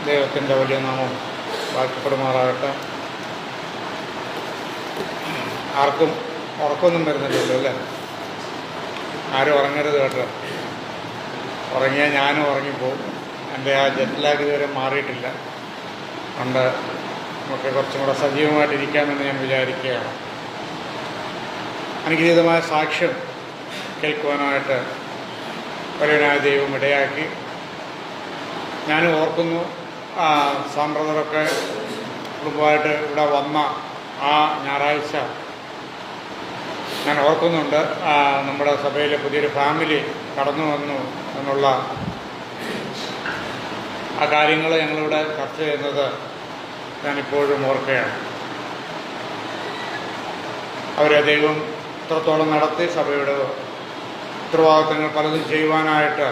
ദൈവത്തിൻ്റെ വലിയ നാമം വാഴ്ത്തപ്പെടുമാറാകട്ടെ. ആർക്കും ഉറക്കമൊന്നും വരുന്നില്ലല്ലോ അല്ലേ? ആരും ഉറങ്ങരുത് കേട്ടോ. ഉറങ്ങിയാൽ ഞാനും ഉറങ്ങിപ്പോവും. എൻ്റെ ആ ജെറ്റ് ലാഗ് ഇതുവരെ മാറിയിട്ടില്ല. അതുകൊണ്ട് നമുക്ക് കുറച്ചും കൂടെ സജീവമായിട്ടിരിക്കാമെന്ന് ഞാൻ വിചാരിക്കുകയാണ്. അനുഗ്രഹീതമായ സാക്ഷ്യം കേൾക്കുവാനായിട്ട് വലിയവനായ ദൈവം ഇടയാക്കി. ഞാനും ഓർക്കുന്നു, സാമ്പ്രദായൊക്കെ കുടുംബമായിട്ട് ഇവിടെ വന്ന ആ ഞായറാഴ്ച ഞാൻ ഓർക്കുന്നുണ്ട്. നമ്മുടെ സഭയിലെ പുതിയൊരു ഫാമിലി കടന്നു വന്നു എന്നുള്ള ആ കാര്യങ്ങൾ ഞങ്ങളിവിടെ ചർച്ച ചെയ്യുന്നത് ഞാനിപ്പോഴും ഓർക്കുകയാണ്. അവരെ ദൈവം ഇത്രത്തോളം നടത്തി സഭയുടെ ഉത്തരവാദിത്തങ്ങൾ പലതും ചെയ്യുവാനായിട്ട്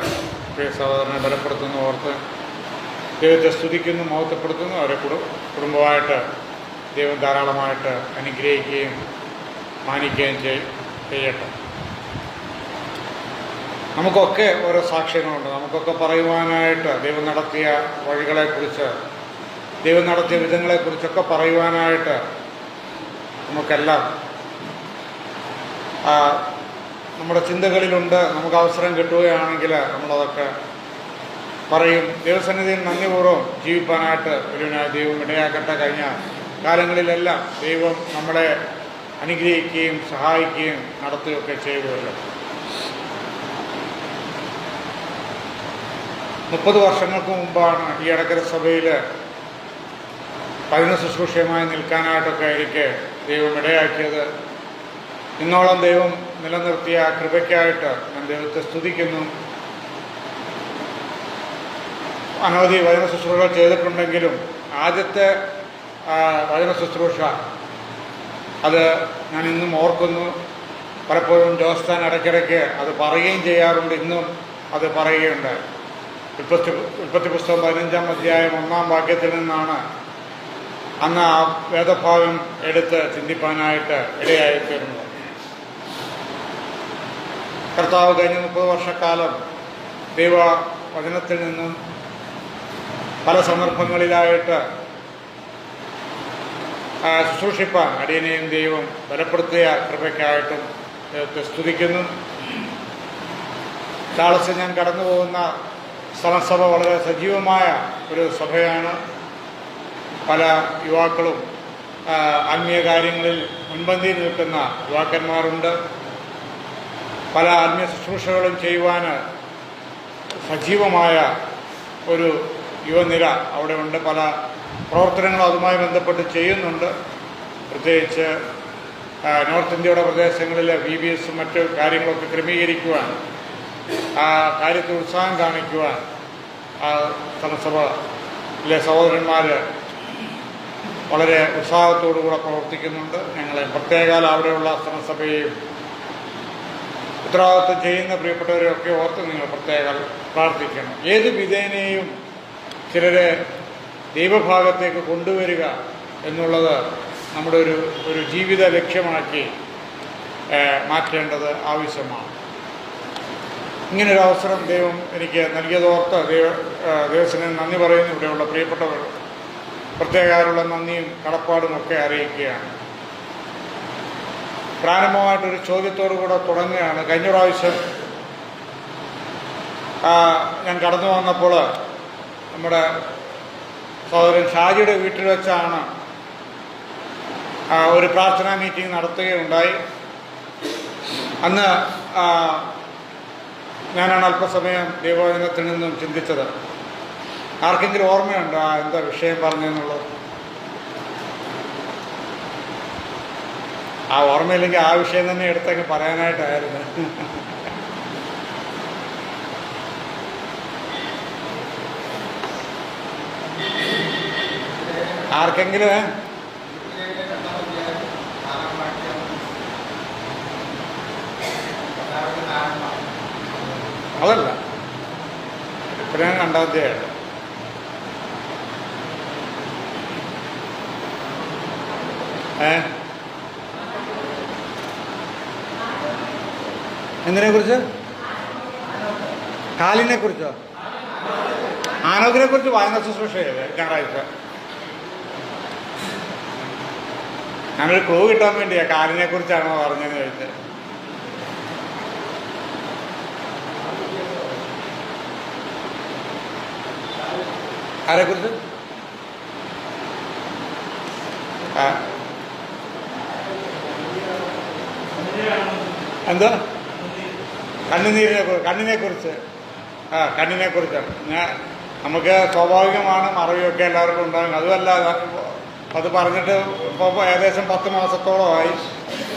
പ്രിയ സഹോദരനെ ബലപ്പെടുത്തുന്നു. ഓർത്ത് ദൈവത്തെ സ്തുതിക്കുന്നു, മഹത്വപ്പെടുത്തുന്നു. അവരെ കുടുംബമായിട്ട് ദൈവം ധാരാളമായിട്ട് അനുഗ്രഹിക്കുകയും മാനിക്കുകയും ചെയ്യട്ടെ. നമുക്കൊക്കെ ഓരോ സാക്ഷ്യങ്ങളുണ്ട്. നമുക്കൊക്കെ പറയുവാനായിട്ട് ദൈവം നടത്തിയ വഴികളെക്കുറിച്ച്, ദൈവം നടത്തിയ വിധങ്ങളെക്കുറിച്ചൊക്കെ പറയുവാനായിട്ട് നമുക്കെല്ലാം നമ്മുടെ ചിന്തകളിലുണ്ട്. നമുക്ക് അവസരം കിട്ടുകയാണെങ്കിൽ നമ്മളതൊക്കെ പറയും. ദൈവസന്നിധിയിൽ നന്ദിപൂർവ്വം ജീവിപ്പാനായിട്ട് ഒരുവനായ ദൈവം ഇടയാക്കട്ടെ. കഴിഞ്ഞ കാലങ്ങളിലെല്ലാം ദൈവം നമ്മളെ അനുഗ്രഹിക്കുകയും സഹായിക്കുകയും നടത്തുകയൊക്കെ ചെയ്തുവല്ലോ. 30 വർഷങ്ങൾക്ക് മുമ്പാണ് ഈ എടക്കര സഭയിൽ പതിന ശുശ്രൂഷയുമായി നിൽക്കാനായിട്ടൊക്കെ എനിക്ക് ദൈവം ഇടയാക്കിയത്. ഇന്നോളം ദൈവം നിലനിർത്തിയ ആ കൃപയ്ക്കായിട്ട് ഞാൻ ദൈവത്തെ സ്തുതിക്കുന്നു. അനവധി വചന ശുശ്രൂഷകൾ ചെയ്തിട്ടുണ്ടെങ്കിലും ആദ്യത്തെ വചന ശുശ്രൂഷ അത് ഞാൻ ഇന്നും ഓർക്കുന്നു. പലപ്പോഴും ജോസ്താൻ ഇടയ്ക്കിടയ്ക്ക് അത് പറയുകയും ചെയ്യാറുണ്ട്. ഇന്നും അത് പറയുകയുണ്ട്. ഉൽപ്പത്തി പുസ്തകം 15-ാം അധ്യായം 1-ാം വാക്യത്തിൽ നിന്നാണ് അന്ന് ആ വേദഭാഗം എടുത്ത് ചിന്തിപ്പാനായിട്ട് ഇടയായിത്തീരുന്നത്. കർത്താവ് കഴിഞ്ഞ 30 വർഷക്കാലം ദൈവ വചനത്തിൽ നിന്നും പല സന്ദർഭങ്ങളിലായിട്ട് ശുശ്രൂഷിപ്പാൻ അടിയനെയും ദൈവം ബലപ്പെടുത്തിയ കൃപയ്ക്കായിട്ടും ദൈവത്തെ സ്തുതിക്കുന്നു. ചാൾസ് ഞാൻ കടന്നു പോകുന്ന സമസഭ വളരെ സജീവമായ ഒരു സഭയാണ്. പല യുവാക്കളും ആത്മീയ കാര്യങ്ങളിൽ മുൻപന്തിയിൽ നിൽക്കുന്ന യുവാക്കന്മാരുണ്ട്. പല ആത്മീയ ശുശ്രൂഷകളും ചെയ്യുവാൻ സജീവമായ ഒരു യുവനിര അവിടെ ഉണ്ട്. പല പ്രവർത്തനങ്ങളും അതുമായി ബന്ധപ്പെട്ട് ചെയ്യുന്നുണ്ട്. പ്രത്യേകിച്ച് നോർത്ത് ഇന്ത്യയുടെ പ്രദേശങ്ങളിൽ VBS മറ്റ് കാര്യങ്ങളൊക്കെ ക്രമീകരിക്കുവാൻ, ആ കാര്യത്തിൽ ഉത്സാഹം കാണിക്കുവാൻ ആ സമസഭയിലെ സഹോദരന്മാർ വളരെ ഉത്സാഹത്തോടുകൂടെ പ്രവർത്തിക്കുന്നുണ്ട്. ഞങ്ങളെ പ്രത്യേകാൽ അവിടെയുള്ള സമസഭയെയും ഉത്തരവാദിത്വം ചെയ്യുന്ന പ്രിയപ്പെട്ടവരെയൊക്കെ ഓർത്ത് നിങ്ങൾ പ്രത്യേകം പ്രാർത്ഥിക്കണം. ഏത് വിധേനയും ചിലരെ ദൈവഭാഗത്തേക്ക് കൊണ്ടുവരിക എന്നുള്ളത് നമ്മുടെ ഒരു ജീവിത ലക്ഷ്യമാക്കി മാറ്റേണ്ടത് ആവശ്യമാണ്. ഇങ്ങനൊരു അവസരം ദൈവം എനിക്ക് നൽകിയതോർത്ത് ദൈവത്തിന് നന്ദി പറയുന്നു. ഇവിടെയുള്ള പ്രിയപ്പെട്ടവർ പ്രത്യേകമായുള്ള നന്ദിയും കടപ്പാടും ഒക്കെ അറിയിക്കുകയാണ്. പ്രാരംഭമായിട്ടൊരു ചോദ്യത്തോടു കൂടെ തുടങ്ങുകയാണ്. കഴിഞ്ഞ പ്രാവശ്യം ഞാൻ കടന്നു വന്നപ്പോൾ നമ്മുടെ സഹോദരൻ ഷാജിയുടെ വീട്ടിൽ വെച്ചാണ് ഒരു പ്രാർത്ഥനാ മീറ്റിംഗ് നടത്തുകയുണ്ടായി. അന്ന് ഞാനാണ് അല്പസമയം ദൈവവചനത്തിൽ നിന്നും ചിന്തിച്ചത്. ആർക്കെങ്കിലും ഓർമ്മയുണ്ടോ എന്താ വിഷയം പറഞ്ഞെന്നുള്ളത്? ആ ഓർമ്മയില്ലെങ്കിൽ ആ വിഷയം തന്നെ എടുത്തൊക്കെ പറയാനായിട്ടായിരുന്നു. ആർക്കെങ്കിലും അതല്ല, ഇപ്പോഴും 2-ാം അധ്യായം. എന്തിനെ കുറിച്ച്? കാലിനെ കുറിച്ചോ? ആനോക്കിനെ കുറിച്ച് വായന ശുശ്രൂഷ ചെയ്ത് ഞായറാഴ്ച. ഞാനൊരു ക്ലൂ കിട്ടാൻ വേണ്ടിയാ കാലിനെ കുറിച്ചാണോ പറഞ്ഞതെന്ന് ചോദിച്ചത്. ആരെക്കുറിച്ച്? എന്താ? കണ്ണിനെ കുറിച്ച്. കണ്ണിനെ കുറിച്ചാണ്. നമുക്ക് സ്വാഭാവികമാണ് മറവിയൊക്കെ എല്ലാവർക്കും ഉണ്ടാകും. അതുമല്ല, അത് പറഞ്ഞിട്ട് ഇപ്പോൾ ഏകദേശം 10 മാസത്തോളമായി.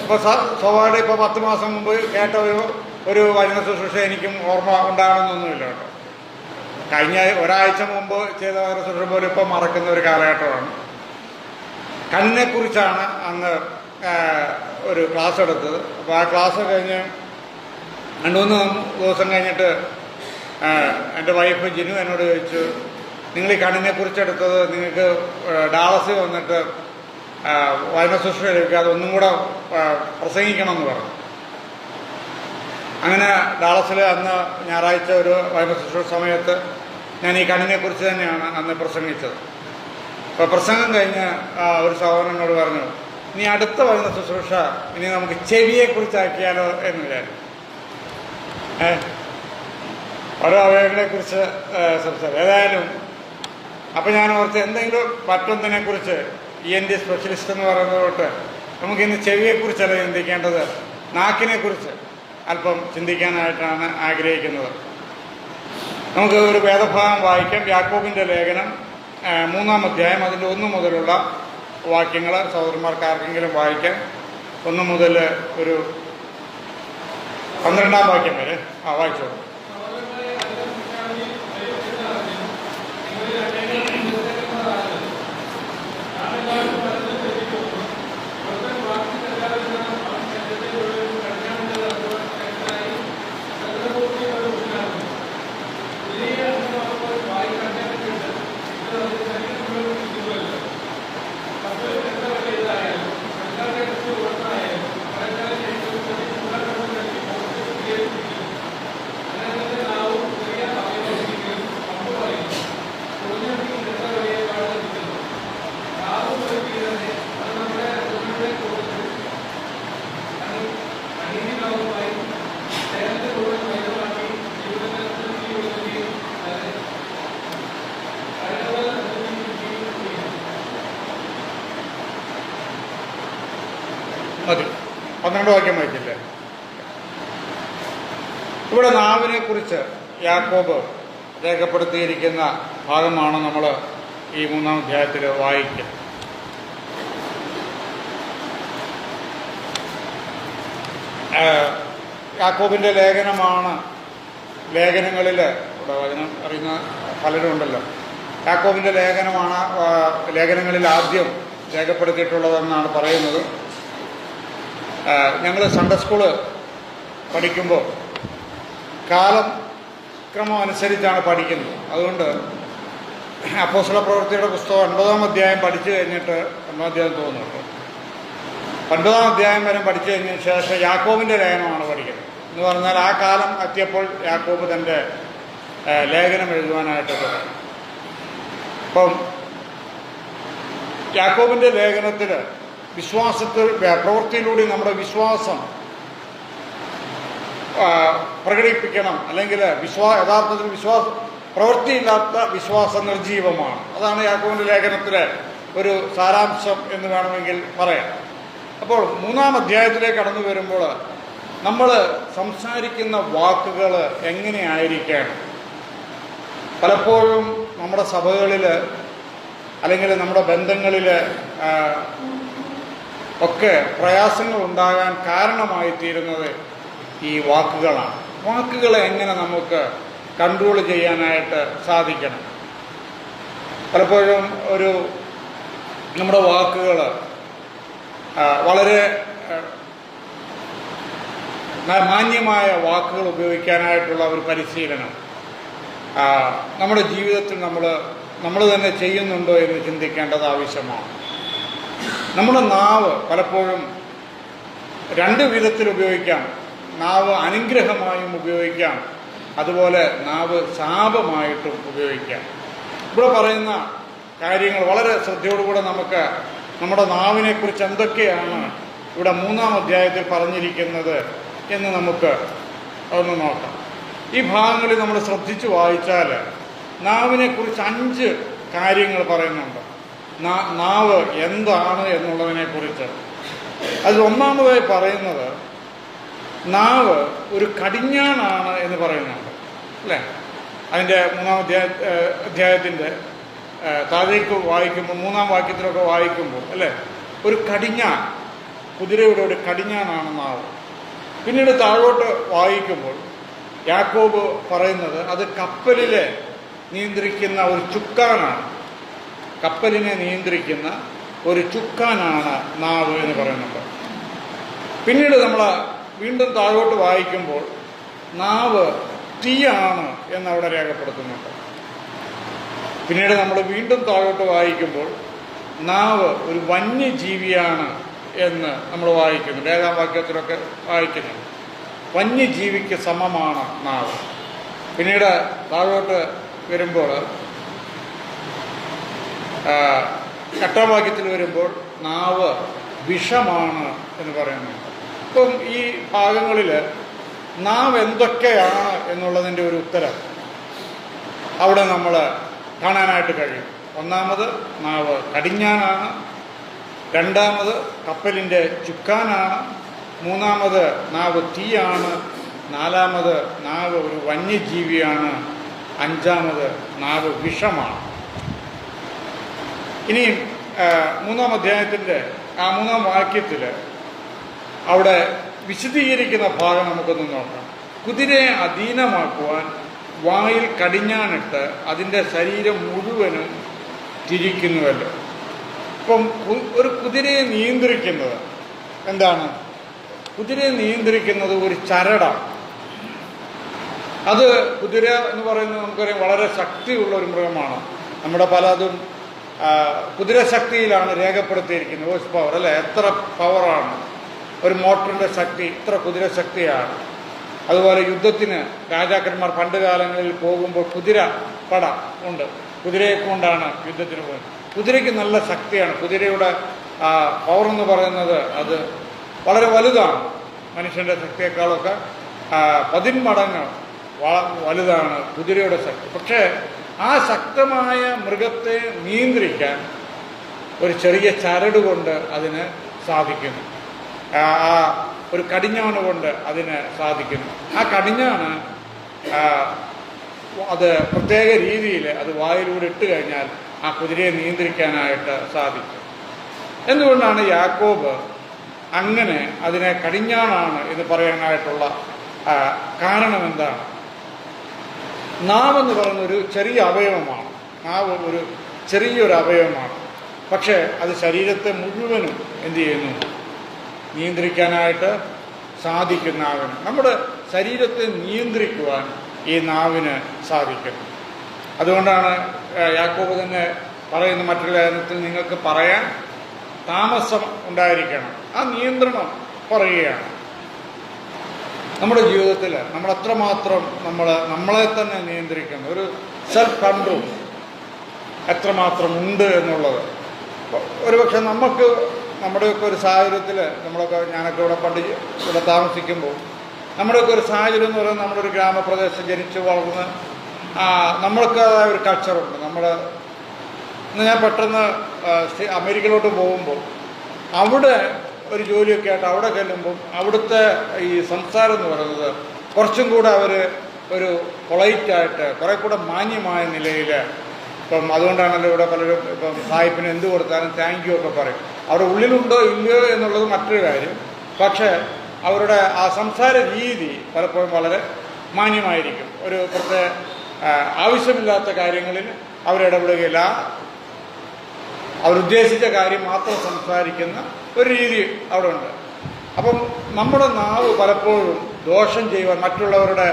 ഇപ്പോൾ സ്വാഭാവികം ഇപ്പോൾ 10 മാസം മുമ്പ് കേട്ട ഒരു വചന ശുശ്രൂഷ എനിക്കും ഓർമ്മ ഉണ്ടാകണമെന്നൊന്നുമില്ല കേട്ടോ. കഴിഞ്ഞ ഒരാഴ്ച മുമ്പ് ചെയ്ത വചന ശുശ്രൂഷ പോലും ഇപ്പോൾ മറക്കുന്ന ഒരു കാലഘട്ടമാണ്. കണ്ണിനെക്കുറിച്ചാണ് അന്ന് ഒരു ക്ലാസ് എടുത്തത്. അപ്പോൾ ആ ക്ലാസ് കഴിഞ്ഞ് 2-3 ദിവസം കഴിഞ്ഞിട്ട് എൻ്റെ വൈഫ് ജിനു എന്നോട് ചോദിച്ചു, നിങ്ങൾ ഈ കണ്ണിനെക്കുറിച്ച് എടുത്തത് നിങ്ങൾക്ക് ഡാളസിൽ വന്നിട്ട് വചന ശുശ്രൂഷ ലഭിക്കുക, അതൊന്നും കൂടെ പ്രസംഗിക്കണമെന്ന് പറഞ്ഞു. അങ്ങനെ ഡാളസിൽ അന്ന് ഞായറാഴ്ച ഒരു വചന ശുശ്രൂഷ സമയത്ത് ഞാൻ ഈ കണ്ണിനെക്കുറിച്ച് തന്നെയാണ് അന്ന് പ്രസംഗിച്ചത്. അപ്പോൾ പ്രസംഗം കഴിഞ്ഞ് ഒരു സഹോദരനോട് പറഞ്ഞു, ഇനി അടുത്ത വചന ശുശ്രൂഷ ഇനി നമുക്ക് ചെവിയെക്കുറിച്ചാക്കിയാലോ എന്ന് വിചാരിച്ചു. ഓരോ അവയവങ്ങളെക്കുറിച്ച് സംസാരിക്കും. ഏതായാലും അപ്പം ഞാൻ ഓർത്ത് എന്തെങ്കിലും മറ്റൊന്നിനെക്കുറിച്ച് ENT സ്പെഷ്യലിസ്റ്റ് എന്ന് പറയുന്നത് തൊട്ട് നമുക്കിന്ന് ചെവിയെക്കുറിച്ചല്ല ചിന്തിക്കേണ്ടത്, നാക്കിനെക്കുറിച്ച് അല്പം ചിന്തിക്കാനായിട്ടാണ് ആഗ്രഹിക്കുന്നത്. നമുക്ക് ഒരു വേദഭാഗം വായിക്കാം. യാക്കോബിൻ്റെ ലേഖനം 3-ാം അധ്യായം അതിൻ്റെ 1 മുതലുള്ള വാക്യങ്ങൾ സഹോദരന്മാർക്ക് ആർക്കെങ്കിലും വായിക്കാം. 1 മുതൽ ഒരു 12-ാം വാക്യം വരെ വായിച്ചോളൂ. മതി. 12 വാക്യം വായിച്ചില്ലേ? ഇവിടെ നാവിനെ കുറിച്ച് യാക്കോബ് രേഖപ്പെടുത്തിയിരിക്കുന്ന ഭാഗമാണ് നമ്മൾ ഈ 3-ാം അധ്യായത്തിൽ വായിക്കുക. യാക്കോബിൻ്റെ ലേഖനമാണ്. ലേഖനങ്ങളിൽ ഇവിടെ വചനം അറിയുന്ന പലരും ഉണ്ടല്ലോ. യാക്കോബിൻ്റെ ലേഖനമാണ് ലേഖനങ്ങളിൽ ആദ്യം രേഖപ്പെടുത്തിയിട്ടുള്ളതെന്നാണ് പറയുന്നത്. ഞങ്ങൾ സൺഡേ സ്കൂള് പഠിക്കുമ്പോൾ കാലക്രമം അനുസരിച്ചാണ് പഠിക്കുന്നത്. അതുകൊണ്ട് അപ്പോസ്തല പ്രവൃത്തിയുടെ പുസ്തകം 9-ാം അധ്യായം പഠിച്ചു കഴിഞ്ഞിട്ട് 9-ാം അധ്യായം തോന്നുന്നുണ്ട് 9-ാം അധ്യായം വരെ പഠിച്ചു കഴിഞ്ഞതിന് ശേഷം യാക്കോബിൻ്റെ ലേഖനമാണ് പഠിക്കുന്നത്. എന്ന് പറഞ്ഞാൽ ആ കാലം എത്തിയപ്പോൾ യാക്കോബ് തൻ്റെ ലേഖനം എഴുതുവാനായിട്ട് തുടങ്ങി. അപ്പം യാക്കോബിൻ്റെ ലേഖനത്തിൽ വിശ്വാസത്തിൽ പ്രവൃത്തിയിലൂടെ നമ്മുടെ വിശ്വാസം പ്രകടിപ്പിക്കണം. അല്ലെങ്കിൽ യഥാർത്ഥത്തിൽ പ്രവൃത്തിയില്ലാത്ത വിശ്വാസം നിർജീവമാണ്. അതാണ് യാക്കോബിൻ്റെ ലേഖനത്തിലെ ഒരു സാരാംശം എന്ന് വേണമെങ്കിൽ പറയാം. അപ്പോൾ 3-ാം അധ്യായത്തിലേക്ക് കടന്നു വരുമ്പോൾ നമ്മൾ സംസാരിക്കുന്ന വാക്കുകൾ എങ്ങനെയായിരിക്കണം? പലപ്പോഴും നമ്മുടെ സഭകളിൽ അല്ലെങ്കിൽ നമ്മുടെ ബന്ധങ്ങളിൽ ഒക്കെ പ്രയാസങ്ങൾ ഉണ്ടാകാൻ കാരണമായി തീരുന്നത് ഈ വാക്കുകളാണ്. വാക്കുകളെ എങ്ങനെ നമുക്ക് കൺട്രോൾ ചെയ്യാനായിട്ട് സാധിക്കണം? പലപ്പോഴും നമ്മുടെ വാക്കുകൾ വളരെ മാന്യമായ വാക്കുകൾ ഉപയോഗിക്കാനായിട്ടുള്ള ഒരു പരിശീലനം നമ്മുടെ ജീവിതത്തിൽ നമ്മൾ തന്നെ ചെയ്യുന്നുണ്ടോ എന്ന് ചിന്തിക്കേണ്ടത് ആവശ്യമാണ്. നമ്മുടെ നാവ് പലപ്പോഴും 2 വിധത്തിൽ ഉപയോഗിക്കാം. നാവ് അനുഗ്രഹമായും ഉപയോഗിക്കാം, അതുപോലെ നാവ് ശാപമായിട്ടും ഉപയോഗിക്കാം. ഇവിടെ പറയുന്ന കാര്യങ്ങൾ വളരെ ശ്രദ്ധയോടുകൂടെ നമുക്ക് നമ്മുടെ നാവിനെക്കുറിച്ച് എന്തൊക്കെയാണ് ഇവിടെ 3-ാം അധ്യായത്തിൽ പറഞ്ഞിരിക്കുന്നത് എന്ന് നമുക്ക് ഒന്ന് നോക്കാം. ഈ ഭാഗങ്ങളിൽ നമ്മൾ ശ്രദ്ധിച്ചു വായിച്ചാൽ നാവിനെക്കുറിച്ച് 5 കാര്യങ്ങൾ പറയുന്നുണ്ട്. നാവ് എന്താണ് എന്നുള്ളതിനെക്കുറിച്ച്. അതിൽ ഒന്നാമതായി പറയുന്നത് നാവ് ഒരു കടിഞ്ഞാണാണ് എന്ന് പറയുന്നുണ്ട്, അല്ലേ? അതിൻ്റെ 3-ാം അധ്യായത്തിൻ്റെ താഴേക്ക് വായിക്കുമ്പോൾ 3-ാം വാക്യത്തിലൊക്കെ വായിക്കുമ്പോൾ, അല്ലേ, ഒരു കടിഞ്ഞാൺ, കുതിരയുടെ ഒരു കടിഞ്ഞാണാണ് നാവ്. പിന്നീട് താഴോട്ട് വായിക്കുമ്പോൾ യാക്കോബ് പറയുന്നത് അത് കപ്പലിലെ നിയന്ത്രിക്കുന്ന ഒരു ചുക്കാനാണ്, കപ്പലിനെ നിയന്ത്രിക്കുന്ന ഒരു ചുക്കാനാണ് നാവ് എന്ന് പറയുന്നുണ്ട്. പിന്നീട് നമ്മൾ വീണ്ടും താഴോട്ട് വായിക്കുമ്പോൾ നാവ് തീയാണ് എന്നവിടെ രേഖപ്പെടുത്തുന്നുണ്ട്. പിന്നീട് നമ്മൾ വീണ്ടും താഴോട്ട് വായിക്കുമ്പോൾ നാവ് ഒരു വന്യജീവിയാണ് എന്ന് നമ്മൾ വായിക്കുന്നു, 7-ാം വാക്യത്തിലൊക്കെ വായിക്കുന്നു. വന്യജീവിക്ക് സമമാണ് നാവ്. പിന്നീട് താഴോട്ട് വരുമ്പോൾ 8-ാം വാക്യത്തിൽ വരുമ്പോൾ നാവ് വിഷമാണ് എന്ന് പറയുന്നുണ്ട്. ഇപ്പം ഈ ഭാഗങ്ങളിൽ നാവ് എന്തൊക്കെയാണ് എന്നുള്ളതിൻ്റെ ഒരു ഉത്തരം അവിടെ നമ്മൾ കാണാനായിട്ട് കഴിയും. ഒന്നാമത് നാവ് കടിഞ്ഞാനാണ്, രണ്ടാമത് കപ്പലിൻ്റെ ചുക്കാനാണ്, മൂന്നാമത് നാവ് തീയാണ്, നാലാമത് നാവ് ഒരു വന്യജീവിയാണ്, അഞ്ചാമത് നാവ് വിഷമാണ്. ഇനിയും 3-ാം അധ്യായത്തിൻ്റെ 3-ാം വാക്യത്തിൽ അവിടെ വിശദീകരിക്കുന്ന ഭാഗം നമുക്കൊന്ന് നോക്കാം. കുതിരയെ അധീനമാക്കുവാൻ വായിൽ കടിഞ്ഞാണിട്ട് അതിൻ്റെ ശരീരം മുഴുവനും തിരിക്കുന്നുവല്ലോ. ഇപ്പം ഒരു കുതിരയെ നിയന്ത്രിക്കുന്നത് എന്താണ്? കുതിരയെ നിയന്ത്രിക്കുന്നത് ഒരു ചരടാണ്. അത് കുതിര എന്ന് പറയുന്നത് നമുക്കറിയാം വളരെ ശക്തിയുള്ള ഒരു മൃഗമാണ്. നമ്മുടെ പലതും കുതിരശക്തിയിലാണ് രേഖപ്പെടുത്തിയിരിക്കുന്നത്, ഹോഴ്സ് പവർ, അല്ലേ? എത്ര പവറാണ് ഒരു മോട്ടറിൻ്റെ ശക്തി, ഇത്ര കുതിരശക്തിയാണ്. അതുപോലെ യുദ്ധത്തിന് രാജാക്കന്മാർ പണ്ട് കാലങ്ങളിൽ പോകുമ്പോൾ കുതിര പട ഉണ്ട്, കുതിരയെ കൊണ്ടാണ് യുദ്ധത്തിന് പോകുന്നത്. കുതിരയ്ക്ക് നല്ല ശക്തിയാണ്. കുതിരയുടെ പവർ എന്ന് പറയുന്നത് അത് വളരെ വലുതാണ്, മനുഷ്യൻ്റെ ശക്തിയേക്കാളൊക്കെ 10 മടങ്ങ് വലുതാണ് കുതിരയുടെ ശക്തി. പക്ഷേ ആ ശക്തമായ മൃഗത്തെ നിയന്ത്രിക്കാൻ ഒരു ചെറിയ ചരട് കൊണ്ട് അതിന് സാധിക്കുന്നു, ആ ഒരു കടിഞ്ഞാണ് കൊണ്ട് അതിന് സാധിക്കുന്നു. ആ കടിഞ്ഞാണ് അത് പ്രത്യേക രീതിയിൽ അത് വായിലൂടെ ഇട്ട് കഴിഞ്ഞാൽ ആ കുതിരയെ നിയന്ത്രിക്കാനായിട്ട് സാധിക്കും. എന്തുകൊണ്ടാണ് യാക്കോബ് അങ്ങനെ അതിനെ കടിഞ്ഞാണാണ് എന്ന് പറയാനായിട്ടുള്ള കാരണം എന്താണ്? നാവെന്ന് പറയുന്ന ഒരു ചെറിയ അവയവമാണ്. നാവ് ഒരു ചെറിയൊരു അവയവമാണ്. പക്ഷേ അത് ശരീരത്തെ മുഴുവനും എന്തു ചെയ്യുന്നു? നിയന്ത്രിക്കാനായിട്ട് സാധിക്കും നാവിന്. നമ്മുടെ ശരീരത്തെ നിയന്ത്രിക്കുവാൻ ഈ നാവിന് സാധിക്കുന്നു. അതുകൊണ്ടാണ് യാക്കോബ് തന്നെ പറയുന്ന മറ്റൊരു ലേഖനത്തിൽ നിങ്ങൾക്ക് പറയാൻ താമസം ഉണ്ടായിരിക്കണം. ആ നിയന്ത്രണം പറയുകയാണ്. നമ്മുടെ ജീവിതത്തിൽ നമ്മൾ എത്രമാത്രം നമ്മളെ തന്നെ നിയന്ത്രിക്കുന്നു, ഒരു സെൽഫ് കൺട്രോൾ എത്രമാത്രം ഉണ്ട് എന്നുള്ളത്. ഒരുപക്ഷെ നമ്മുടെയൊക്കെ ഒരു സാഹചര്യത്തിൽ ഞാനൊക്കെ ഇവിടെ പണ്ട് ഇവിടെ താമസിക്കുമ്പോൾ നമ്മുടെയൊക്കെ ഒരു സാഹചര്യം എന്ന് പറയുന്നത് നമ്മുടെ ഒരു ഗ്രാമപ്രദേശം ജനിച്ച് വളർന്ന് നമ്മൾക്കതായ ഒരു കൾച്ചറുണ്ട്. ഇന്ന് ഞാൻ പെട്ടെന്ന് അമേരിക്കയിലോട്ട് പോകുമ്പോൾ അവിടെ ഒരു ജോലിയൊക്കെ ആയിട്ട് അവിടെ ചെല്ലുമ്പം അവിടുത്തെ ഈ സംസാരം എന്ന് പറയുന്നത് കുറച്ചും കൂടെ അവർ ഒരു പൊളൈറ്റായിട്ട് കുറേ കൂടെ മാന്യമായ നിലയിൽ, ഇപ്പം അതുകൊണ്ടാണല്ലോ ഇവിടെ പലരും ഇപ്പം സാഹിബിന് എന്ത് കൊടുത്താലും താങ്ക് യു ഒക്കെ പറയും. അവിടെ ഉള്ളിലുണ്ടോ ഇല്ലയോ എന്നുള്ളത് മറ്റൊരു കാര്യം. പക്ഷേ അവരുടെ ആ സംസാര രീതി പലപ്പോഴും വളരെ മാന്യമായിരിക്കും. ഒരു പ്രത്യേക ആവശ്യമില്ലാത്ത കാര്യങ്ങളിൽ അവരിടപെടുകയില്ല. അവരുദ്ദേശിച്ച കാര്യം മാത്രം സംസാരിക്കുന്ന ഒരു രീതി അവിടെ ഉണ്ട്. അപ്പം നമ്മുടെ നാവ് പലപ്പോഴും ദോഷം ചെയ്യുവാൻ, മറ്റുള്ളവരുടെ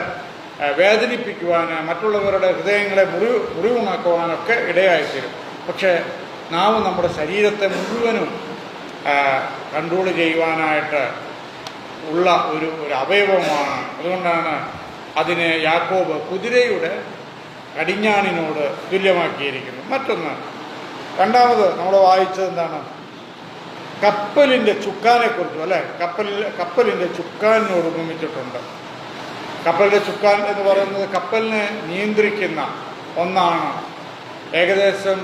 വേദനിപ്പിക്കുവാൻ, മറ്റുള്ളവരുടെ ഹൃദയങ്ങളെ മുറിവുണക്കുവാനൊക്കെ ഇടയായിത്തീരും. പക്ഷേ നാവ് നമ്മുടെ ശരീരത്തെ മുഴുവനും കൺട്രോൾ ചെയ്യുവാനായിട്ട് ഉള്ള ഒരു അവയവമാണ്. അതുകൊണ്ടാണ് അതിനെ യാക്കോബ് കുതിരയുടെ കടിഞ്ഞാണിനോട് തുല്യമാക്കിയിരിക്കുന്നു. മറ്റൊന്ന്, രണ്ടാമത് നമ്മൾ വായിച്ചത് എന്താണ്? കപ്പലിൻ്റെ ചുക്കാനെക്കുറിച്ചും, അല്ലേ? കപ്പലിൻ്റെ ചുക്കാനിനോട് ഉപമിച്ചിട്ടുണ്ട്. കപ്പലിൻ്റെ ചുക്കാൻ എന്ന് പറയുന്നത് കപ്പലിനെ നിയന്ത്രിക്കുന്ന ഒന്നാണ്. ഏകദേശം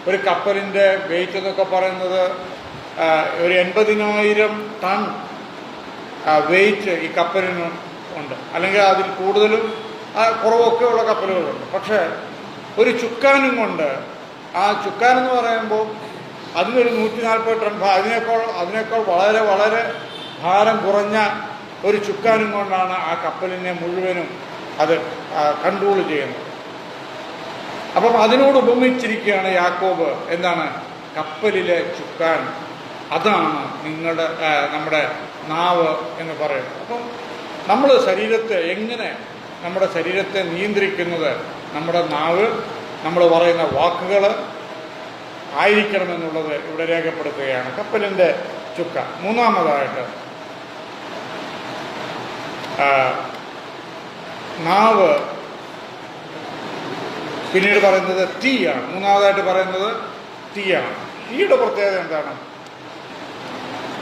ഒരു കപ്പലിൻ്റെ വെയിറ്റ് എന്നൊക്കെ പറയുന്നത് ഒരു 80,000 ടൺ വെയിറ്റ് ഈ കപ്പലിന് ഉണ്ട്, അല്ലെങ്കിൽ അതിൽ കൂടുതലും കുറവൊക്കെ ഉള്ള കപ്പലുകളുണ്ട്. പക്ഷേ ഒരു ചുക്കാനും കൊണ്ട്, ആ ചുക്കാൻ എന്ന് പറയുമ്പോൾ അതിനൊരു 140 ടൺ, അതിനേക്കാൾ വളരെ വളരെ ഭാരം കുറഞ്ഞ ഒരു ചുക്കാനും കൊണ്ടാണ് ആ കപ്പലിനെ മുഴുവനും അത് കൺട്രോൾ ചെയ്യുന്നത്. അപ്പം അതിനോട് ഉപമിച്ചിരിക്കുകയാണ് യാക്കോബ്. എന്താണ്? കപ്പലിലെ ചുക്കാൻ. അതാണ് നമ്മുടെ നാവ് എന്ന് പറയുന്നത്. അപ്പം നമ്മൾ നമ്മുടെ ശരീരത്തെ നിയന്ത്രിക്കുന്നത് നമ്മുടെ നാവ്, നമ്മൾ പറയുന്ന വാക്കുകൾ ആയിരിക്കണമെന്നുള്ളത് ഇവിടെ രേഖപ്പെടുത്തുകയാണ്. കപ്പലിൻ്റെ ചുക്ക. മൂന്നാമതായിട്ട് നാവ് പിന്നീട് പറയുന്നത് തീയാണ്. മൂന്നാമതായിട്ട് പറയുന്നത് തീയാണ്. തീയുടെ പ്രത്യേകത എന്താണ്?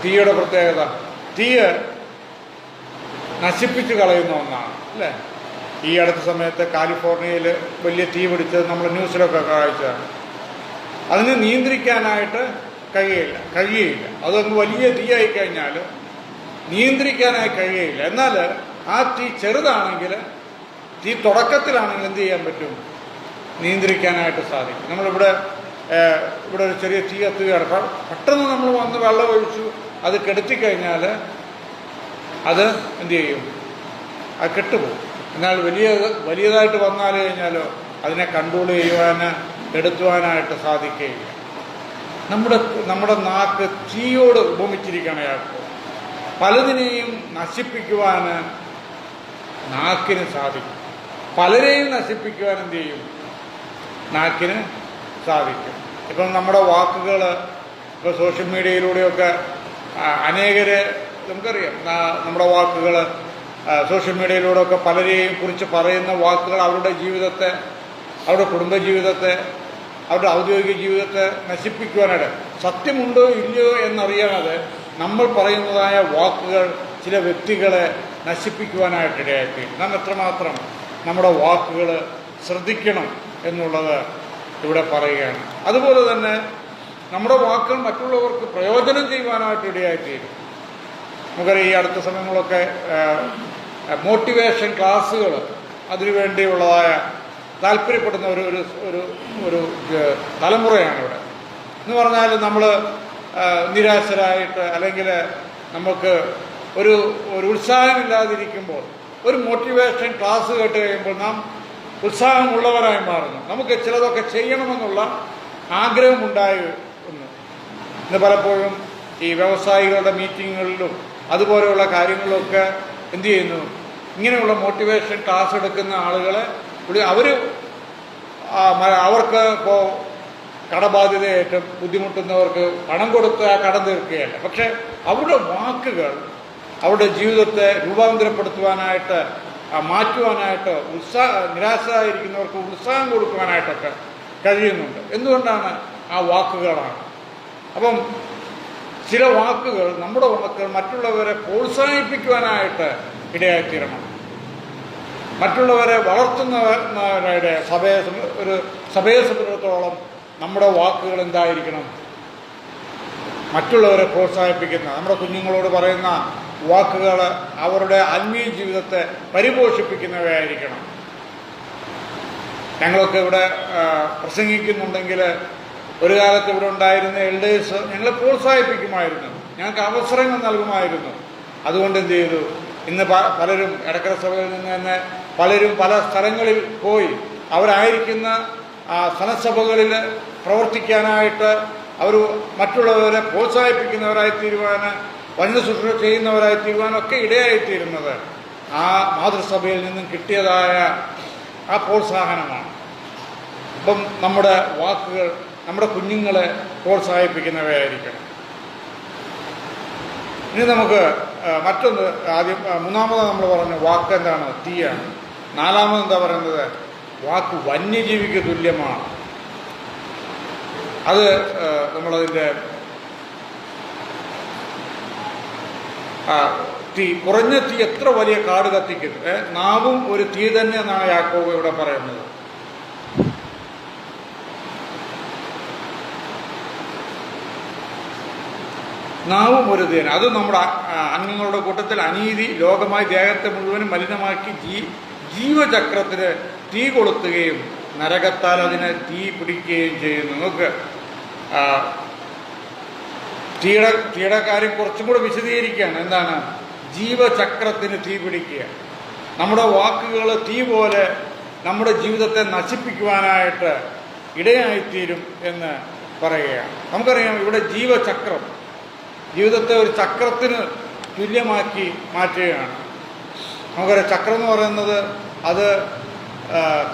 തീയുടെ പ്രത്യേകത, തീ നശിപ്പിച്ച് കളയുന്ന ഒന്നാണ്, അല്ലേ? ഈ അടുത്ത സമയത്ത് കാലിഫോർണിയയിൽ വലിയ തീ പിടിച്ചത് നമ്മൾ ന്യൂസിലൊക്കെ കാണിച്ചതാണ്. അതിനെ നിയന്ത്രിക്കാനായിട്ട് കഴിയുകയില്ല. അതൊന്ന് വലിയ തീയായി കഴിഞ്ഞാൽ നിയന്ത്രിക്കാനായി കഴിയുകയില്ല. എന്നാൽ ആ തീ ചെറുതാണെങ്കിൽ, തീ തുടക്കത്തിലാണെങ്കിൽ എന്ത് ചെയ്യാൻ പറ്റും? നിയന്ത്രിക്കാനായിട്ട് സാധിക്കും. ഇവിടെ ഒരു ചെറിയ തീ എത്തുകയാണ്. പെട്ടെന്ന് നമ്മൾ വന്ന് വെള്ളം ഒഴിച്ചു അത് കെടുത്തിക്കഴിഞ്ഞാൽ അത് എന്തു ചെയ്യും? അത് കെട്ടുപോകും. എന്നാൽ വലിയതായിട്ട് വന്നാൽ കഴിഞ്ഞാലോ അതിനെ കൺട്രോൾ എടുത്തുവാനായിട്ട് സാധിക്കുകയില്ല. നമ്മുടെ നാക്ക് തീയോട് ഉപമിച്ചിരിക്കുകയാണ് യാക്കോബ്. പലതിനെയും നശിപ്പിക്കുവാൻ നാക്കിന് സാധിക്കും. പലരെയും നശിപ്പിക്കുവാൻ എന്ത് ചെയ്യും? നാക്കിന് സാധിക്കും. ഇപ്പം നമ്മുടെ വാക്കുകൾ, ഇപ്പോൾ സോഷ്യൽ മീഡിയയിലൂടെയൊക്കെ അനേകരെ നമുക്കറിയാം. നമ്മുടെ വാക്കുകൾ സോഷ്യൽ മീഡിയയിലൂടെയൊക്കെ പലരെയും കുറിച്ച് പറയുന്ന വാക്കുകൾ അവരുടെ ജീവിതത്തെ, അവരുടെ കുടുംബജീവിതത്തെ, അവരുടെ ഔദ്യോഗിക ജീവിതത്തെ നശിപ്പിക്കുവാനായിട്ട്, സത്യമുണ്ടോ ഇല്ലയോ എന്നറിയാതെ നമ്മൾ പറയുന്നതായ വാക്കുകൾ ചില വ്യക്തികളെ നശിപ്പിക്കുവാനായിട്ടിടയാക്കി. നാം എത്രമാത്രം നമ്മുടെ വാക്കുകൾ ശ്രദ്ധിക്കണം എന്നുള്ളത് ഇവിടെ പറയുകയാണ്. അതുപോലെ തന്നെ നമ്മുടെ വാക്കുകൾ മറ്റുള്ളവർക്ക് പ്രയോജനം ചെയ്യുവാനായിട്ട് ഇടയായിത്തീരും. നമുക്കറിയാം, ഈ അടുത്ത സമയങ്ങളൊക്കെ മോട്ടിവേഷൻ ക്ലാസ്സുകൾ അതിനുവേണ്ടിയുള്ളതായ താല്പര്യപ്പെടുന്ന ഒരു തലമുറയാണ് ഇവിടെ. എന്ന് പറഞ്ഞാൽ നമ്മൾ നിരാശരായിട്ട്, അല്ലെങ്കിൽ നമുക്ക് ഒരു ഉത്സാഹമില്ലാതിരിക്കുമ്പോൾ ഒരു മോട്ടിവേഷൻ ക്ലാസ് കേട്ട് കഴിയുമ്പോൾ നാം ഉത്സാഹമുള്ളവരായി മാറുന്നു. നമുക്ക് ചിലതൊക്കെ ചെയ്യണമെന്നുള്ള ആഗ്രഹമുണ്ടായി ഒന്ന്. ഇന്ന് പലപ്പോഴും ഈ വ്യവസായികളുടെ മീറ്റിങ്ങുകളിലും അതുപോലെയുള്ള കാര്യങ്ങളിലൊക്കെ എന്തു ചെയ്യുന്നു? ഇങ്ങനെയുള്ള മോട്ടിവേഷൻ ക്ലാസ് എടുക്കുന്ന ആളുകളെ അവർക്ക് ഇപ്പോൾ കടബാധ്യതയായിട്ട് ബുദ്ധിമുട്ടുന്നവർക്ക് പണം കൊടുത്ത് ആ കടം തീർക്കുകയല്ല. പക്ഷെ അവരുടെ വാക്കുകൾ അവരുടെ ജീവിതത്തെ രൂപാന്തരപ്പെടുത്തുവാനായിട്ട്, മാറ്റുവാനായിട്ട്, നിരാശരായിരിക്കുന്നവർക്ക് ഉത്സാഹം കൊടുക്കുവാനായിട്ടൊക്കെ കഴിയുന്നുണ്ട്. എന്തുകൊണ്ടാണ്? ആ വാക്കുകളാണ്. അപ്പം ചില വാക്കുകൾ, നമ്മുടെ വാക്കുകൾ മറ്റുള്ളവരെ പ്രോത്സാഹിപ്പിക്കുവാനായിട്ട് ഇടയായിത്തീരണം. മറ്റുള്ളവരെ വളർത്തുന്നവരുടെ സഭയെ സംബന്ധിച്ചിടത്തോളം നമ്മുടെ വാക്കുകൾ എന്തായിരിക്കണം? മറ്റുള്ളവരെ പ്രോത്സാഹിപ്പിക്കുന്ന, നമ്മുടെ കുഞ്ഞുങ്ങളോട് പറയുന്ന വാക്കുകൾ അവരുടെ ആത്മീയ ജീവിതത്തെ പരിപോഷിപ്പിക്കുന്നവയായിരിക്കണം. ഞങ്ങളൊക്കെ ഇവിടെ പ്രസംഗിക്കുന്നുണ്ടെങ്കിൽ ഒരു കാലത്ത് ഇവിടെ ഉണ്ടായിരുന്ന എൽഡേഴ്സ് ഞങ്ങളെ പ്രോത്സാഹിപ്പിക്കുമായിരുന്നു, ഞങ്ങൾക്ക് അവസരങ്ങൾ നൽകുമായിരുന്നു. അതുകൊണ്ട് എന്ത് ചെയ്തു? ഇന്ന് പലരും എടക്കര സഭയിൽ നിന്ന് തന്നെ പലരും പല സ്ഥലങ്ങളിൽ പോയി അവരായിരിക്കുന്ന സനസഭകളിൽ പ്രവർത്തിക്കാനായിട്ട്, അവർ മറ്റുള്ളവരെ പ്രോത്സാഹിപ്പിക്കുന്നവരായി തീരുവാൻ, വചന ശുശ്രൂഷ ചെയ്യുന്നവരായി തീരുവാനൊക്കെ ഇടയായിത്തീരുന്നത് ആ മാതൃസഭയിൽ നിന്നും കിട്ടിയതായ ആ പ്രോത്സാഹനമാണ്. അപ്പം നമ്മുടെ വാക്കുകൾ നമ്മുടെ കുഞ്ഞുങ്ങളെ പ്രോത്സാഹിപ്പിക്കുന്നവയായിരിക്കണം. ഇനി നമുക്ക് മൂന്നാമത് നമ്മൾ പറഞ്ഞു വാക്ക് എന്താണ്? തീയാണ്. നാലാമത് എന്താ പറയുന്നത്? വാക്ക് വന്യജീവിക്ക് തുല്യമാണ്. അത് നമ്മളതിൻ്റെ തീ, കുറഞ്ഞ തീ എത്ര വലിയ കാട് കത്തിക്കുന്നു. നാവും ഒരു തീ തന്നെ എന്നാണ് യാക്കോബ് ഇവിടെ പറയുന്നത്. നാവും ഒരു തീ തന്നെ. അത് നമ്മുടെ അംഗങ്ങളുടെ കൂട്ടത്തിൽ അനീതി ലോകമായി ദേഹത്തെ മുഴുവനും മലിനമാക്കി ജീവചക്രത്തിന് തീ കൊളുത്തുകയും നരകത്താൽ അതിനെ തീ പിടിക്കുകയും ചെയ്യുന്നു. നമുക്ക് തീയുടെ കാര്യം കുറച്ചും കൂടെ വിശദീകരിക്കുകയാണ്. എന്താണ് ജീവചക്രത്തിന് തീ പിടിക്കുക? നമ്മുടെ വാക്കുകൾ തീ പോലെ നമ്മുടെ ജീവിതത്തെ നശിപ്പിക്കുവാനായിട്ട് ഇടയായിത്തീരും എന്ന് പറയുകയാണ്. നമുക്കറിയാം, ഇവിടെ ജീവചക്രം ജീവിതത്തെ ഒരു ചക്രത്തിന് തുല്യമാക്കി മാറ്റുകയാണ്. നമുക്കറിയാം, ചക്രം എന്ന് പറയുന്നത് അത്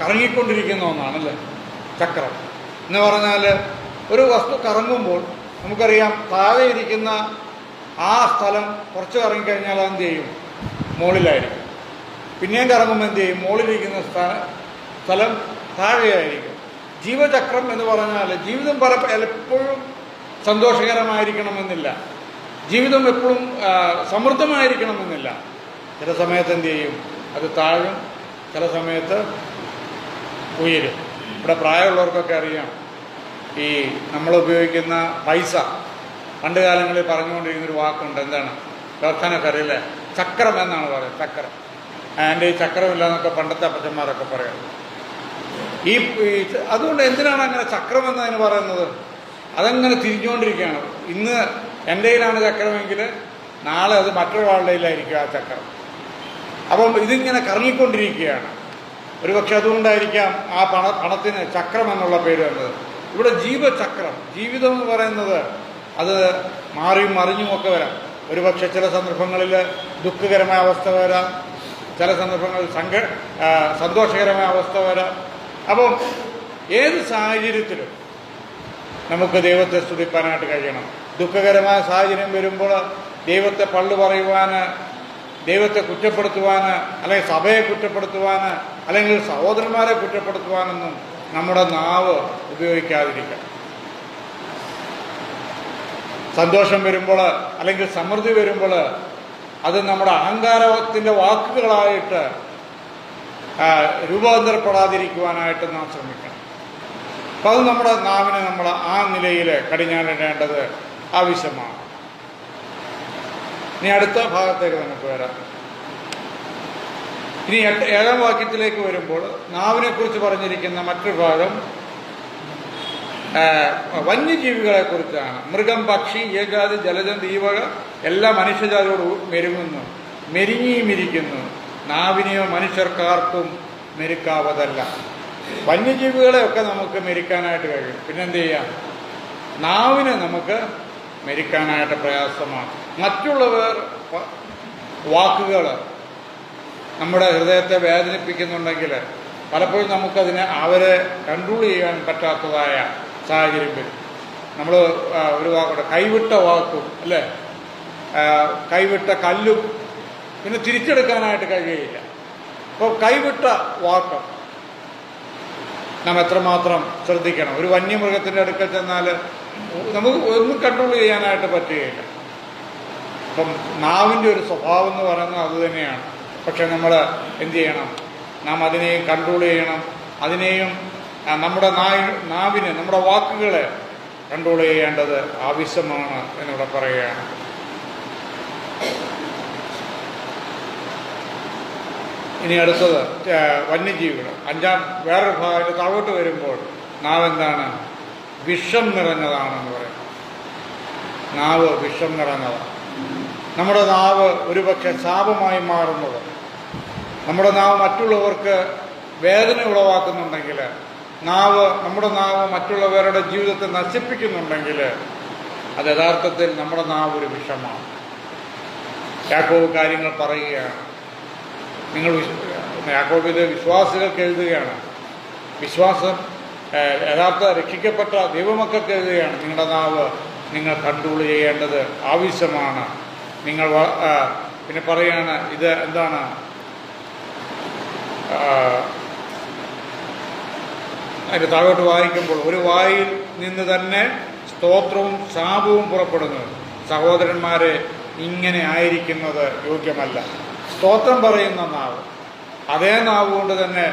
കറങ്ങിക്കൊണ്ടിരിക്കുന്ന ഒന്നാണല്ലേ ചക്രം എന്ന് പറഞ്ഞാൽ. ഒരു വസ്തു കറങ്ങുമ്പോൾ നമുക്കറിയാം, താഴെ ഇരിക്കുന്ന ആ സ്ഥലം കുറച്ച് കറങ്ങിക്കഴിഞ്ഞാൽ അതെന്ത് ചെയ്യും? മുകളിലായിരിക്കും. പിന്നെയും കറങ്ങുമ്പോൾ എന്ത് ചെയ്യും? മുകളിലിരിക്കുന്ന സ്ഥലം താഴെയായിരിക്കും. ജീവചക്രം എന്ന് പറഞ്ഞാൽ ജീവിതം എപ്പോഴും സന്തോഷകരമായിരിക്കണമെന്നില്ല, ജീവിതം എപ്പോഴും സമൃദ്ധമായിരിക്കണമെന്നില്ല. ചില സമയത്ത് എന്ത് ചെയ്യും? അത് താഴും, ചില സമയത്ത് ഉയരും. ഇവിടെ പ്രായമുള്ളവർക്കൊക്കെ അറിയാം, ഈ നമ്മൾ ഉപയോഗിക്കുന്ന പൈസ, പണ്ട് കാലങ്ങളിൽ പറഞ്ഞുകൊണ്ടിരിക്കുന്നൊരു വാക്കുണ്ട്. എന്താണ്? ഡോക്ടറിനൊക്കെ അറിയില്ലേ? ചക്രം എന്നാണ് പറയുന്നത്. ചക്രം. എൻ്റെ ഈ ചക്രമില്ല എന്നൊക്കെ പണ്ടത്തെ അപ്പച്ചന്മാരൊക്കെ പറയാം. അതുകൊണ്ട് എന്തിനാണ് അങ്ങനെ ചക്രം എന്നതിന് പറയുന്നത്? അതങ്ങനെ തിരിഞ്ഞുകൊണ്ടിരിക്കുകയാണ്. ഇന്ന് എൻ്റെ കയ്യിലാണ് ചക്രമെങ്കിൽ നാളെ അത് മറ്റൊരാളുടെ കയ്യിലായിരിക്കും ആ ചക്രം. അപ്പം ഇതിങ്ങനെ കറങ്ങിക്കൊണ്ടിരിക്കുകയാണ്. ഒരുപക്ഷെ അതുകൊണ്ടായിരിക്കാം ആ പണത്തിന് ചക്രം എന്നുള്ള പേര് വന്നത്. ഇവിടെ ജീവചക്രം, ജീവിതം എന്ന് പറയുന്നത് അത് മാറിയും മറിഞ്ഞുമൊക്കെ വരാം. ഒരുപക്ഷെ ചില സന്ദർഭങ്ങളിൽ ദുഃഖകരമായ അവസ്ഥ വരാം, ചില സന്ദർഭങ്ങളിൽ സന്തോഷകരമായ അവസ്ഥ വരാം. അപ്പം ഏത് സാഹചര്യത്തിലും നമുക്ക് ദൈവത്തെ സ്തുതിപ്പാനായിട്ട് കഴിയണം. ദുഃഖകരമായ സാഹചര്യം വരുമ്പോൾ ദൈവത്തെ പള്ളു പറയുവാൻ, ദൈവത്തെ കുറ്റപ്പെടുത്തുവാൻ, അല്ലെങ്കിൽ സഭയെ കുറ്റപ്പെടുത്തുവാൻ, അല്ലെങ്കിൽ സഹോദരന്മാരെ കുറ്റപ്പെടുത്തുവാനൊന്നും നമ്മുടെ നാവ് ഉപയോഗിക്കാതിരിക്കണം. സന്തോഷം വരുമ്പോൾ അല്ലെങ്കിൽ സമൃദ്ധി വരുമ്പോൾ അത് നമ്മുടെ അഹങ്കാരത്തിൻ്റെ വാക്കുകളായിട്ട് രൂപാന്തരപ്പെടാതിരിക്കുവാനായിട്ട് നാം ശ്രമിക്കണം. അപ്പം അത് നമ്മുടെ നാവിനെ നമ്മൾ ആ നിലയിൽ കടിഞ്ഞാണിടേണ്ടത് ആവശ്യമാണ്. ഇനി അടുത്ത ഭാഗത്തേക്ക് നമുക്ക് വരാം. ഇനി 7-ാം വാക്യത്തിലേക്ക് വരുമ്പോൾ നാവിനെക്കുറിച്ച് പറഞ്ഞിരിക്കുന്ന മറ്റൊരു ഭാഗം വന്യജീവികളെക്കുറിച്ചാണ്. മൃഗം, പക്ഷി, ഏകാതി, ജലജന്തു, ഈ വക എല്ലാ മനുഷ്യജാതിയോട് മെരിഞ്ഞിരിക്കുന്നു. നാവിനെയോ മനുഷ്യർക്കാർക്കും മെരുക്കാവതല്ല. വന്യജീവികളെയൊക്കെ നമുക്ക് മെരുക്കാനായിട്ട് കഴിയും. പിന്നെന്ത് ചെയ്യാം? നാവിനെ നമുക്ക് മെരുക്കാനായിട്ട് പ്രയാസമാണ്. മറ്റുള്ളവർ വാക്കുകൾ നമ്മുടെ ഹൃദയത്തെ വേദനിപ്പിക്കുന്നുണ്ടെങ്കിൽ പലപ്പോഴും അവരെ കൺട്രോൾ ചെയ്യാൻ പറ്റാത്തതായ സാഹചര്യം വരും. നമ്മൾ ഒരു വാക്കുണ്ട്, കൈവിട്ട വാക്കും അല്ലേ, കൈവിട്ട കല്ലും പിന്നെ തിരിച്ചെടുക്കാനായിട്ട് കഴിയുകയില്ല. അപ്പോൾ കൈവിട്ട വാക്ക് നാം എത്രമാത്രം ശ്രദ്ധിക്കണം. ഒരു വന്യമൃഗത്തിൻ്റെ അടുക്കൽ ചെന്നാൽ നമുക്ക് ഒന്നും കൺട്രോൾ ചെയ്യാനായിട്ട് പറ്റുകയില്ല. അപ്പം നാവിൻ്റെ ഒരു സ്വഭാവം എന്ന് പറയുന്നത് അതുതന്നെയാണ്. പക്ഷെ നമ്മൾ എന്ത് ചെയ്യണം? നാം അതിനെയും കൺട്രോൾ ചെയ്യണം. അതിനെയും നമ്മുടെ നാവിനെ, നമ്മുടെ വാക്കുകളെ കൺട്രോൾ ചെയ്യേണ്ടത് ആവശ്യമാണ് എന്നിവിടെ പറയുകയാണ്. ഇനി അടുത്തത് വന്യജീവികൾ. വേറൊരു ഭാഗത്ത് താഴോട്ട് വരുമ്പോൾ നാവെന്താണ്? വിഷം നിറഞ്ഞതാണെന്ന് പറയും. നാവ് വിഷം നിറഞ്ഞതാണ്. നമ്മുടെ നാവ് ഒരുപക്ഷെ ശാപമായി മാറുന്നത്, നമ്മുടെ നാവ് മറ്റുള്ളവർക്ക് വേദന ഉളവാക്കുന്നുണ്ടെങ്കിൽ, നമ്മുടെ നാവ് മറ്റുള്ളവരുടെ ജീവിതത്തെ നശിപ്പിക്കുന്നുണ്ടെങ്കിൽ അത് യഥാർത്ഥത്തിൽ നമ്മുടെ നാവ് ഒരു വിഷമാണ്. യാക്കോബ് കാര്യങ്ങൾ പറയുകയാണ്. യാക്കോബ് ഇത് വിശ്വാസികൾക്ക് എഴുതുകയാണ്. വിശ്വാസം യഥാർത്ഥ രക്ഷിക്കപ്പെട്ട ദൈവമക്കൾക്ക് എഴുതുകയാണ്. നിങ്ങളുടെ നാവ് നിങ്ങൾ കൺട്രോൾ ചെയ്യേണ്ടത് ആവശ്യമാണ്. നിങ്ങൾ പിന്നെ പറയാണ്, ഇത് എന്താണ്? അതിൻ്റെ താഴോട്ട് വായിക്കുമ്പോൾ ഒരു വായിൽ നിന്ന് തന്നെ സ്തോത്രവും ശാപവും പുറപ്പെടുന്നു. സഹോദരന്മാരെ, ഇങ്ങനെ ആയിരിക്കുന്നത് യോഗ്യമല്ല. സ്തോത്രം പറയുന്ന നാവ്, അതേ നാവ് കൊണ്ട് തന്നെ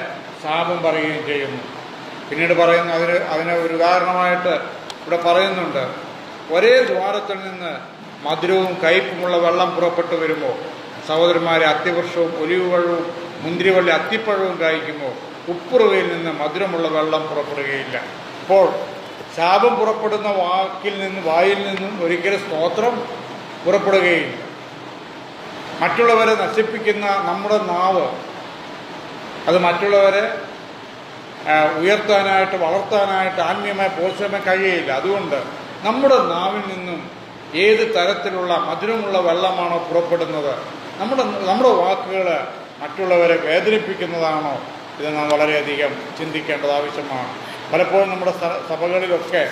ശാപം പറയുകയും ചെയ്യുന്നു. പിന്നീട് പറയുന്നു, അതിന് ഒരു ഉദാഹരണമായിട്ട് ഇവിടെ പറയുന്നുണ്ട്, ഒരേ ദ്വാരത്തിൽ നിന്ന് മധുരവും കയ്പുമുള്ള വെള്ളം പുറപ്പെട്ടു വരുമ്പോൾ സഹോദരന്മാരെ, അത്തിവൃക്ഷവും ഒലിവ് വെള്ളവും മുന്തിരിവള്ളി അത്തിപ്പഴവും കായ്ക്കുമ്പോൾ ഉപ്പുറവയിൽ നിന്ന് മധുരമുള്ള വെള്ളം പുറപ്പെടുകയില്ല. അപ്പോൾ ശാപം പുറപ്പെടുന്ന വായിൽ നിന്നും ഒരിക്കലും സ്തോത്രം പുറപ്പെടുകയില്ല. മറ്റുള്ളവരെ നശിപ്പിക്കുന്ന നമ്മുടെ നാവ്, അത് മറ്റുള്ളവരെ ഉയർത്താനായിട്ട് വളർത്താനായിട്ട് ആത്മീയമായി പ്രോത്സാഹിക്കാൻ കഴിയില്ല. അതുകൊണ്ട് നമ്മുടെ നാവിൽ നിന്നും ഏത് തരത്തിലുള്ള മധുരമുള്ള വെള്ളമാണോ പുറപ്പെടുന്നത്, നമ്മുടെ വാക്കുകൾ മറ്റുള്ളവരെ വേദനിപ്പിക്കുന്നതാണോ, ഇത് നാം വളരെയധികം ചിന്തിക്കേണ്ടത് ആവശ്യമാണ്. പലപ്പോഴും നമ്മുടെ സഭകളിലൊക്കെ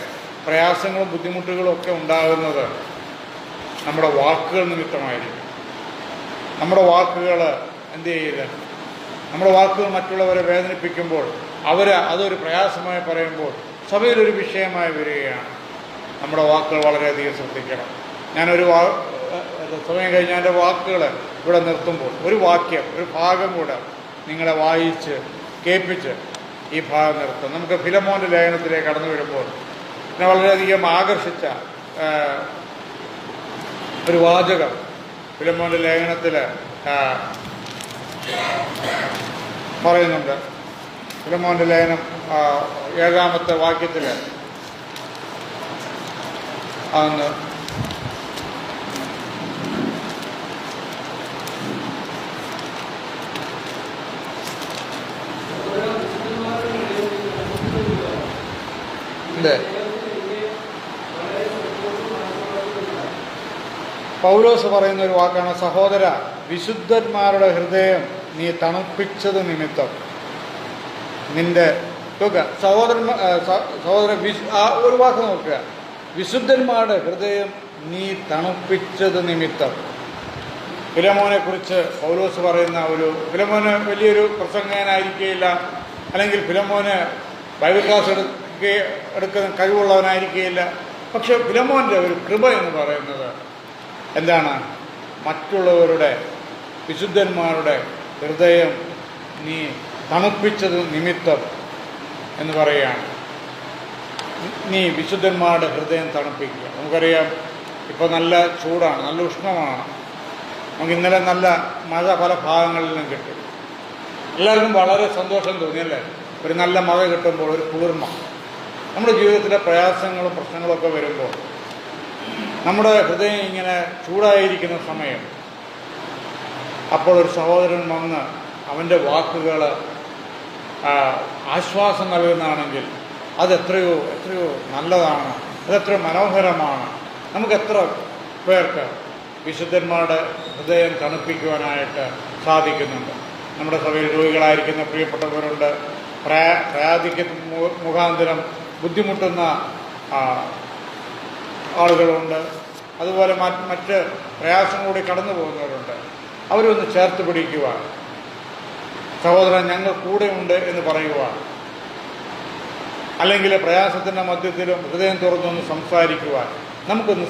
പ്രയാസങ്ങളും ബുദ്ധിമുട്ടുകളും ഒക്കെ ഉണ്ടാകുന്നത് നമ്മുടെ വാക്കുകൾ നിമിത്തമായിരിക്കും. നമ്മുടെ വാക്കുകൾ എന്ത് ചെയ്യില്ല, നമ്മുടെ വാക്കുകൾ മറ്റുള്ളവരെ വേദനിപ്പിക്കുമ്പോൾ അതൊരു പ്രയാസമായി പറയുമ്പോൾ സഭയിലൊരു വിഷയമായി വരികയാണ്. നമ്മുടെ വാക്കുകൾ വളരെയധികം ശ്രദ്ധിക്കണം. ഞാനൊരു സമയം കഴിഞ്ഞ് എൻ്റെ വാക്കുകൾ ഇവിടെ നിർത്തുമ്പോൾ ഒരു വാക്യം, ഒരു ഭാഗം കൂടെ നിങ്ങളെ വായിച്ച് കേൾപ്പിച്ച് ഈ ഭാഗം നിർത്തും. നമുക്ക് ഫിലമോൻ്റെ ലേഖനത്തിലേക്ക് കടന്നു വരുമ്പോൾ എന്നെ വളരെയധികം ആകർഷിച്ച ഒരു വാചകം ഫിലമോൻ്റെ ലേഖനത്തിൽ പറയുന്നുണ്ട്. ഫിലമോൻ്റെ ലേഖനം 7-ാമത്തെ വാക്യത്തിൽ അന്ന് പൗലോസ് പറയുന്ന ഒരു വാക്കാണ്, സഹോദര, വിശുദ്ധന്മാരുടെ ഹൃദയം നീ തണുപ്പിച്ചത് നിമിത്തം നിന്റെ സഹോദര ഒരു വാക്ക് നോക്കുക, വിശുദ്ധന്മാരുടെ ഹൃദയം നീ തണുപ്പിച്ചത് നിമിത്തം. ഫിലമോനെ കുറിച്ച് പൗലോസ് പറയുന്ന ഫിലമോന് വലിയൊരു പ്രസംഗകനായിരിക്കുകയില്ല, അല്ലെങ്കിൽ ഫിലമോന് ബൈബിൾ ക്ലാസ് എടുക്കുന്ന കഴിവുള്ളവനായിരിക്കുകയില്ല. പക്ഷെ ഫിലമോൻ്റെ ഒരു കൃപ എന്ന് പറയുന്നത് എന്താണ്? മറ്റുള്ളവരുടെ വിശുദ്ധന്മാരുടെ ഹൃദയം നീ തണുപ്പിച്ചത് നിമിത്തം എന്ന് പറയുകയാണ്. നീ വിശുദ്ധന്മാരുടെ ഹൃദയം തണുപ്പിക്കുക. നമുക്കറിയാം, ഇപ്പോൾ നല്ല ചൂടാണ്, നല്ല ഉഷ്ണമാണ്. നമുക്ക് ഇന്നലെ നല്ല മഴ പല ഭാഗങ്ങളിലും കിട്ടി. എല്ലാവർക്കും വളരെ സന്തോഷം തോന്നിയല്ലേ? ഒരു നല്ല മഴ കിട്ടുമ്പോൾ ഒരു കുളിർമ. നമ്മുടെ ജീവിതത്തിലെ പ്രയാസങ്ങളും പ്രശ്നങ്ങളൊക്കെ വരുമ്പോൾ നമ്മുടെ ഹൃദയം ഇങ്ങനെ ചൂടായിരിക്കുന്ന സമയം, അപ്പോൾ ഒരു സഹോദരൻ വന്ന് അവൻ്റെ വാക്കുകൾ ആശ്വാസം നൽകുന്നതാണെങ്കിൽ അതെത്രയോ നല്ലതാണ്, അതെത്ര മനോഹരമാണ്. നമുക്കെത്ര പേർക്ക് വിശുദ്ധന്മാരുടെ ഹൃദയം തണുപ്പിക്കുവാനായിട്ട് സാധിക്കുന്നുണ്ട്. നമ്മുടെ സഭയിൽ രോഗികളായിരിക്കുന്ന പ്രിയപ്പെട്ടവരുണ്ട്, പ്രയാധിക്കുന്ന മുഖാന്തരം ബുദ്ധിമുട്ടുന്ന ആളുകളുണ്ട്, അതുപോലെ മറ്റ് പ്രയാസങ്ങളൂടെ കടന്നു പോകുന്നവരുണ്ട്. അവരൊന്ന് ചേർത്ത് പിടിക്കുവാൻ, സഹോദരൻ ഞങ്ങൾ കൂടെയുണ്ട് എന്ന് പറയുവാൻ, അല്ലെങ്കിൽ പ്രയാസത്തിൻ്റെ മധ്യത്തിലും ഹൃദയം തുറന്നൊന്ന് സംസാരിക്കുവാൻ നമുക്കൊന്ന്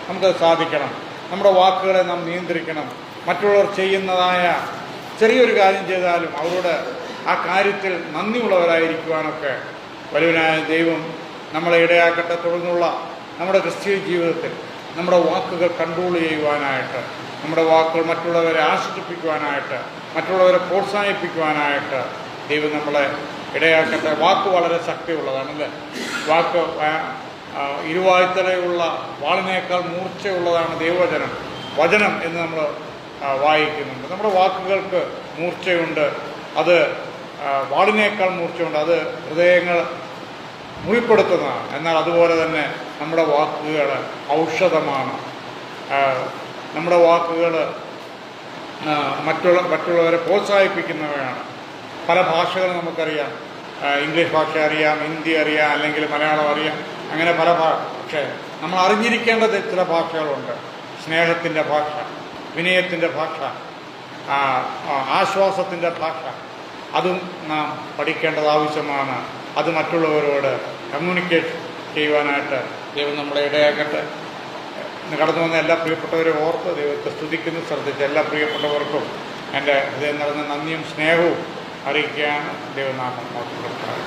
നമുക്കത് സാധിക്കണം. നമ്മുടെ വാക്കുകളെ നാം നിയന്ത്രിക്കണം. മറ്റുള്ളവർ ചെയ്യുന്നതായ ചെറിയൊരു കാര്യം ചെയ്താലും അവരോട് ആ കാര്യത്തിൽ നന്ദിയുള്ളവരായിരിക്കുവാനൊക്കെ വലുവനായ ദൈവം നമ്മളെ ഇടയാക്കട്ടെ. തുടർന്നുള്ള നമ്മുടെ ക്രിസ്തീയ ജീവിതത്തിൽ നമ്മുടെ വാക്കുകൾ കൺട്രോൾ ചെയ്യുവാനായിട്ട്, നമ്മുടെ വാക്കുകൾ മറ്റുള്ളവരെ ആശ്വസിപ്പിക്കുവാനായിട്ട്, മറ്റുള്ളവരെ പ്രോത്സാഹിപ്പിക്കുവാനായിട്ട് ദൈവം നമ്മളെ ഇടയാക്കട്ടെ. വാക്ക് വളരെ ശക്തിയുള്ളതാണല്ലേ. വാക്ക് ഇരുവായ്ത്തലയുള്ള വാളിനേക്കാൾ മൂർച്ചയുള്ളതാണ് ദൈവവചനം, വചനം എന്ന് നമ്മൾ വായിക്കുന്നുണ്ട്. നമ്മുടെ വാക്കുകൾക്ക് മൂർച്ചയുണ്ട്, അത് വാളിനേക്കാൾ മൂർച്ചയുണ്ട്, അത് ഹൃദയങ്ങൾ മുറിപ്പെടുത്തുന്നതാണ്. എന്നാൽ അതുപോലെ തന്നെ നമ്മുടെ വാക്കുകൾ ഔഷധമാണ്. നമ്മുടെ വാക്കുകൾ മറ്റുള്ളവരെ പ്രോത്സാഹിപ്പിക്കുന്നവയാണ്. പല ഭാഷകൾ നമുക്കറിയാം. ഇംഗ്ലീഷ് ഭാഷ അറിയാം, ഹിന്ദി അറിയാം, അല്ലെങ്കിൽ മലയാളം അറിയാം, അങ്ങനെ പല പക്ഷേ നമ്മൾ അറിഞ്ഞിരിക്കേണ്ടത് ചില ഭാഷകളുണ്ട്. സ്നേഹത്തിൻ്റെ ഭാഷ, വിനയത്തിൻ്റെ ഭാഷ, ആശ്വാസത്തിൻ്റെ ഭാഷ, അതും നാം പഠിക്കേണ്ടത് ആവശ്യമാണ്. അത് മറ്റുള്ളവരോട് കമ്മ്യൂണിക്കേറ്റ് ചെയ്യുവാനായിട്ട് ദൈവം നമ്മളെ ഇടയാക്കട്ടെ. കടന്നു വന്ന എല്ലാ പ്രിയപ്പെട്ടവരെ ഓർത്ത് ദൈവത്തെ സ്തുതിക്കുന്നു. ശ്രദ്ധിച്ച എല്ലാ പ്രിയപ്പെട്ടവർക്കും എൻ്റെ ഹൃദയം നിറഞ്ഞ നന്ദിയും സ്നേഹവും അറിയിക്കുകയാണ്. ദൈവനാമം മോശപ്പെടുത്തുന്നത്.